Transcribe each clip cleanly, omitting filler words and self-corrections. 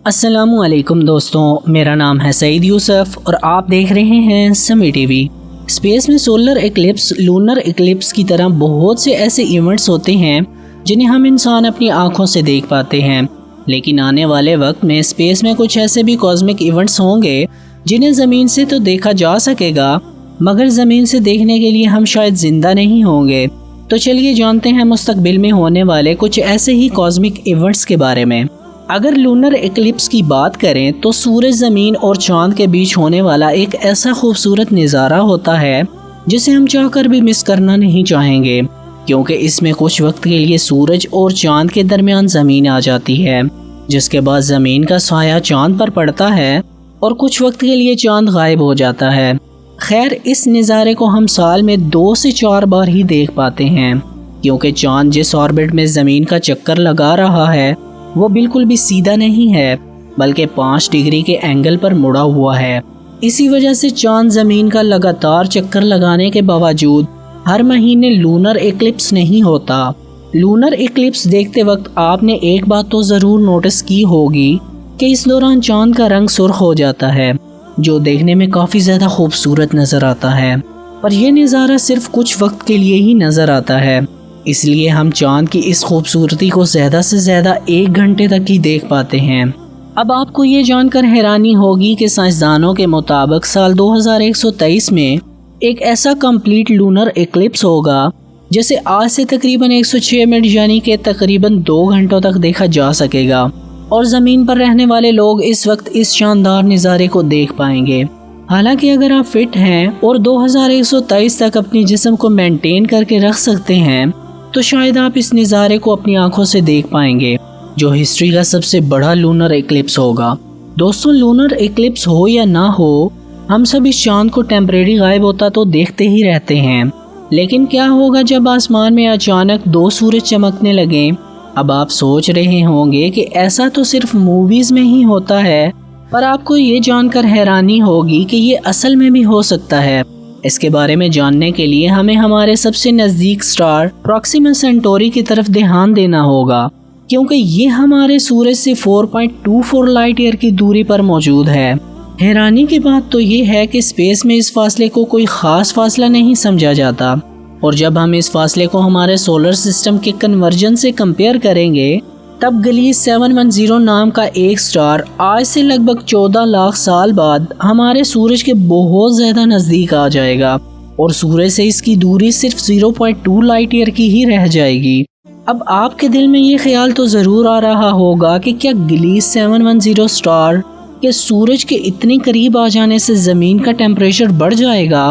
السلام علیکم دوستوں، میرا نام ہے سعید یوسف اور آپ دیکھ رہے ہیں سمی ٹی وی۔ اسپیس میں سولر ایکلپس، لونر ایکلپس کی طرح بہت سے ایسے ایونٹس ہوتے ہیں جنہیں ہم انسان اپنی آنکھوں سے دیکھ پاتے ہیں، لیکن آنے والے وقت میں اسپیس میں کچھ ایسے بھی کاسمک ایونٹس ہوں گے جنہیں زمین سے تو دیکھا جا سکے گا، مگر زمین سے دیکھنے کے لیے ہم شاید زندہ نہیں ہوں گے۔ تو چلیے جانتے ہیں مستقبل میں ہونے والے کچھ ایسے ہی کاسمک ایونٹس کے بارے میں۔ اگر لونر ایکلپس کی بات کریں تو سورج، زمین اور چاند کے بیچ ہونے والا ایک ایسا خوبصورت نظارہ ہوتا ہے جسے ہم چاہ کر بھی مس کرنا نہیں چاہیں گے، کیونکہ اس میں کچھ وقت کے لیے سورج اور چاند کے درمیان زمین آ جاتی ہے، جس کے بعد زمین کا سایہ چاند پر پڑتا ہے اور کچھ وقت کے لیے چاند غائب ہو جاتا ہے۔ خیر، اس نظارے کو ہم سال میں 2 سے 4 بار ہی دیکھ پاتے ہیں، کیونکہ چاند جس آربٹ میں زمین کا چکر لگا رہا ہے وہ بالکل بھی سیدھا نہیں ہے، بلکہ 5 ڈگری کے اینگل پر مڑا ہوا ہے۔ اسی وجہ سے چاند زمین کا لگاتار چکر لگانے کے باوجود ہر مہینے لونر ایکلپس نہیں ہوتا۔ لونر ایکلپس دیکھتے وقت آپ نے ایک بات تو ضرور نوٹس کی ہوگی کہ اس دوران چاند کا رنگ سرخ ہو جاتا ہے، جو دیکھنے میں کافی زیادہ خوبصورت نظر آتا ہے، اور یہ نظارہ صرف کچھ وقت کے لیے ہی نظر آتا ہے، اس لیے ہم چاند کی اس خوبصورتی کو زیادہ سے زیادہ 1 گھنٹے تک ہی دیکھ پاتے ہیں۔ اب آپ کو یہ جان کر حیرانی ہوگی کہ سائنسدانوں کے مطابق سال 2123 میں ایک ایسا کمپلیٹ لونر ایکلپس ہوگا جسے آج سے تقریباً 106 منٹ یعنی کہ تقریباً 2 گھنٹوں تک دیکھا جا سکے گا، اور زمین پر رہنے والے لوگ اس وقت اس شاندار نظارے کو دیکھ پائیں گے۔ حالانکہ اگر آپ فٹ ہیں اور 2123 تک اپنی جسم کو مینٹین کر کے رکھ سکتے ہیں تو شاید آپ اس نظارے کو اپنی آنکھوں سے دیکھ پائیں گے، جو ہسٹری کا سب سے بڑا لونر ایکلپس ہوگا۔ دوستوں، لونر ایکلپس ہو یا نہ ہو، ہم سب اس چاند کو ٹیمپریری غائب ہوتا تو دیکھتے ہی رہتے ہیں، لیکن کیا ہوگا جب آسمان میں اچانک 2 سورج چمکنے لگیں؟ اب آپ سوچ رہے ہوں گے کہ ایسا تو صرف موویز میں ہی ہوتا ہے، پر آپ کو یہ جان کر حیرانی ہوگی کہ یہ اصل میں بھی ہو سکتا ہے۔ اس کے بارے میں جاننے کے لیے ہمیں ہمارے سب سے نزدیک سٹار پروکسیما سینٹوری کی طرف دھیان دینا ہوگا، کیونکہ یہ ہمارے سورج سے 4.24 لائٹ ایئر کی دوری پر موجود ہے۔ حیرانی کی بات تو یہ ہے کہ اسپیس میں اس فاصلے کو کوئی خاص فاصلہ نہیں سمجھا جاتا، اور جب ہم اس فاصلے کو ہمارے سولر سسٹم کے کنورژن سے کمپیئر کریں گے تب گلیس 710 نام کا ایک سٹار آج سے لگ بھگ 14 لاکھ سال بعد ہمارے سورج کے بہت زیادہ نزدیک آ جائے گا، اور سورج سے اس کی دوری صرف 0.2 لائٹ ایئر کی ہی رہ جائے گی۔ اب آپ کے دل میں یہ خیال تو ضرور آ رہا ہوگا کہ کیا گلیس 710 سٹار کے سورج کے اتنے قریب آ جانے سے زمین کا ٹیمپریچر بڑھ جائے گا؟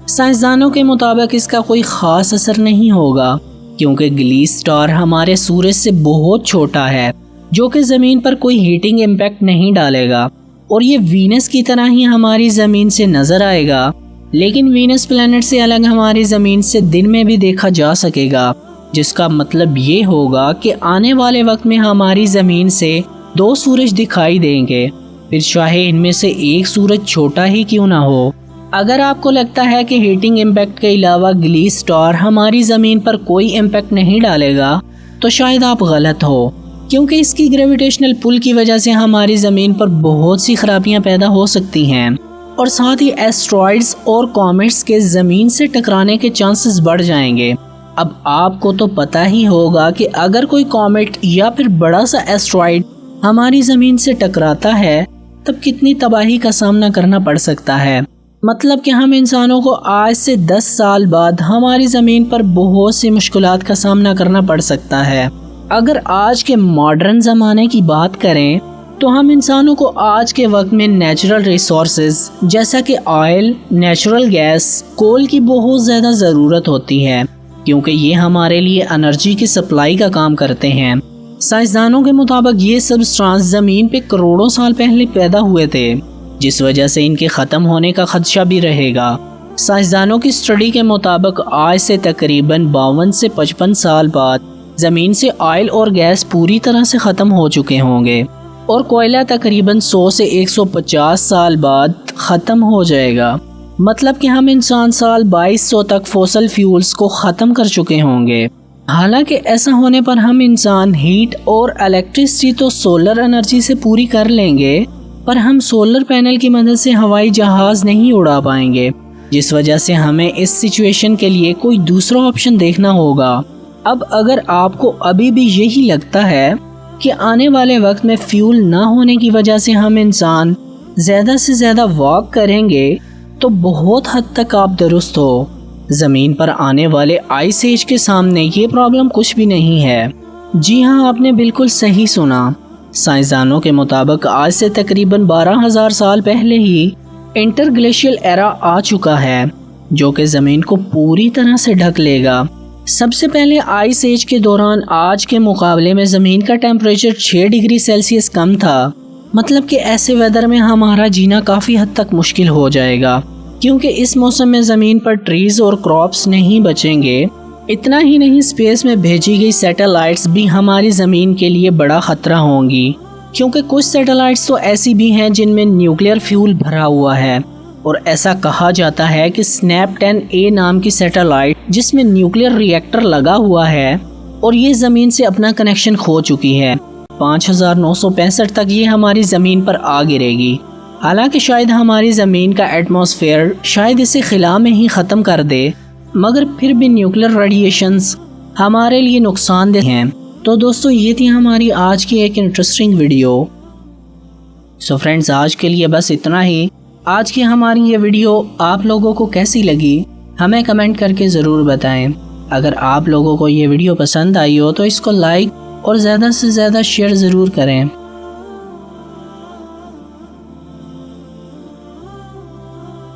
سائنسدانوں کے مطابق اس کا کوئی خاص اثر نہیں ہوگا، کیونکہ گلیس سٹار ہمارے سورج سے بہت چھوٹا ہے، جو کہ زمین پر کوئی ہیٹنگ امپیکٹ نہیں ڈالے گا، اور یہ وینس کی طرح ہی ہماری زمین سے نظر آئے گا، لیکن وینس پلانٹ سے الگ ہماری زمین سے دن میں بھی دیکھا جا سکے گا، جس کا مطلب یہ ہوگا کہ آنے والے وقت میں ہماری زمین سے 2 سورج دکھائی دیں گے، پھر چاہے ان میں سے ایک سورج چھوٹا ہی کیوں نہ ہو۔ اگر آپ کو لگتا ہے کہ ہیٹنگ امپیکٹ کے علاوہ گلیس سٹار ہماری زمین پر کوئی امپیکٹ نہیں ڈالے گا تو شاید آپ غلط ہو، کیونکہ اس کی گریویٹیشنل پل کی وجہ سے ہماری زمین پر بہت سی خرابیاں پیدا ہو سکتی ہیں، اور ساتھ ہی ایسٹرائڈز اور کومیٹس کے زمین سے ٹکرانے کے چانسز بڑھ جائیں گے۔ اب آپ کو تو پتہ ہی ہوگا کہ اگر کوئی کومیٹ یا پھر بڑا سا ایسٹرائڈ ہماری زمین سے ٹکراتا ہے تب کتنی تباہی کا سامنا کرنا پڑ سکتا ہے۔ مطلب کہ ہم انسانوں کو آج سے 10 سال بعد ہماری زمین پر بہت سی مشکلات کا سامنا کرنا پڑ سکتا ہے۔ اگر آج کے ماڈرن زمانے کی بات کریں تو ہم انسانوں کو آج کے وقت میں نیچرل ریسورسز جیسا کہ آئل، نیچرل گیس، کول کی بہت زیادہ ضرورت ہوتی ہے، کیونکہ یہ ہمارے لیے انرجی کی سپلائی کا کام کرتے ہیں۔ سائنسدانوں کے مطابق یہ سبسٹانس زمین پہ کروڑوں سال پہلے پیدا ہوئے تھے، جس وجہ سے ان کے ختم ہونے کا خدشہ بھی رہے گا۔ سائنسدانوں کی اسٹڈی کے مطابق آج سے تقریباً 52 سے 55 سال بعد زمین سے آئل اور گیس پوری طرح سے ختم ہو چکے ہوں گے، اور کوئلہ تقریباً 100 سے 150 سال بعد ختم ہو جائے گا۔ مطلب کہ ہم انسان سال 2200 تک فوسل فیولز کو ختم کر چکے ہوں گے۔ حالانکہ ایسا ہونے پر ہم انسان ہیٹ اور الیکٹرسٹی تو سولر انرجی سے پوری کر لیں گے، پر ہم سولر پینل کی مدد سے ہوائی جہاز نہیں اڑا پائیں گے، جس وجہ سے ہمیں اس سچویشن کے لیے کوئی دوسرا آپشن دیکھنا ہوگا۔ اب اگر آپ کو ابھی بھی یہی لگتا ہے کہ آنے والے وقت میں فیول نہ ہونے کی وجہ سے ہم انسان زیادہ سے زیادہ واک کریں گے، تو بہت حد تک آپ درست ہو۔ زمین پر آنے والے آئس ایج کے سامنے یہ پرابلم کچھ بھی نہیں ہے۔ جی ہاں، آپ نے بالکل صحیح سنا۔ سائنسدانوں کے مطابق آج سے تقریباً 12,000 سال پہلے ہی انٹر گلیشیل ایرا آ چکا ہے، جو کہ زمین کو پوری طرح سے ڈھک لے گا۔ سب سے پہلے آئس ایج کے دوران آج کے مقابلے میں زمین کا ٹیمپریچر 6 ڈگری سیلسیس کم تھا، مطلب کہ ایسے ویدر میں ہمارا جینا کافی حد تک مشکل ہو جائے گا، کیونکہ اس موسم میں زمین پر ٹریز اور کراپس نہیں بچیں گے۔ اتنا ہی نہیں، اسپیس میں بھیجی گئی سیٹلائٹس بھی ہماری زمین کے لیے بڑا خطرہ ہوں گی، کیونکہ کچھ سیٹلائٹس تو ایسی بھی ہیں جن میں نیوکلیئر فیول بھرا ہوا ہے، اور ایسا کہا جاتا ہے کہ سنیپ 10A نام کی سیٹلائٹ جس میں نیوکلیئر ری ایکٹر لگا ہوا ہے اور یہ زمین سے اپنا کنیکشن کھو چکی ہے، 5965 تک یہ ہماری زمین پر آ گرے گی۔ حالانکہ شاید ہماری زمین کا ایٹماسفیئر شاید اسے خلا میں ہی ختم کر دے، مگر پھر بھی نیوکلیئر ریڈیشنز ہمارے لیے نقصان دہ ہیں۔ تو دوستو، یہ تھی ہماری آج کی ایک انٹرسٹنگ ویڈیو۔ سو فرینڈز، آج کے لیے بس اتنا ہی۔ آج کی ہماری یہ ویڈیو آپ لوگوں کو کیسی لگی ہمیں کمنٹ کر کے ضرور بتائیں۔ اگر آپ لوگوں کو یہ ویڈیو پسند آئی ہو تو اس کو لائک اور زیادہ سے زیادہ شیئر ضرور کریں۔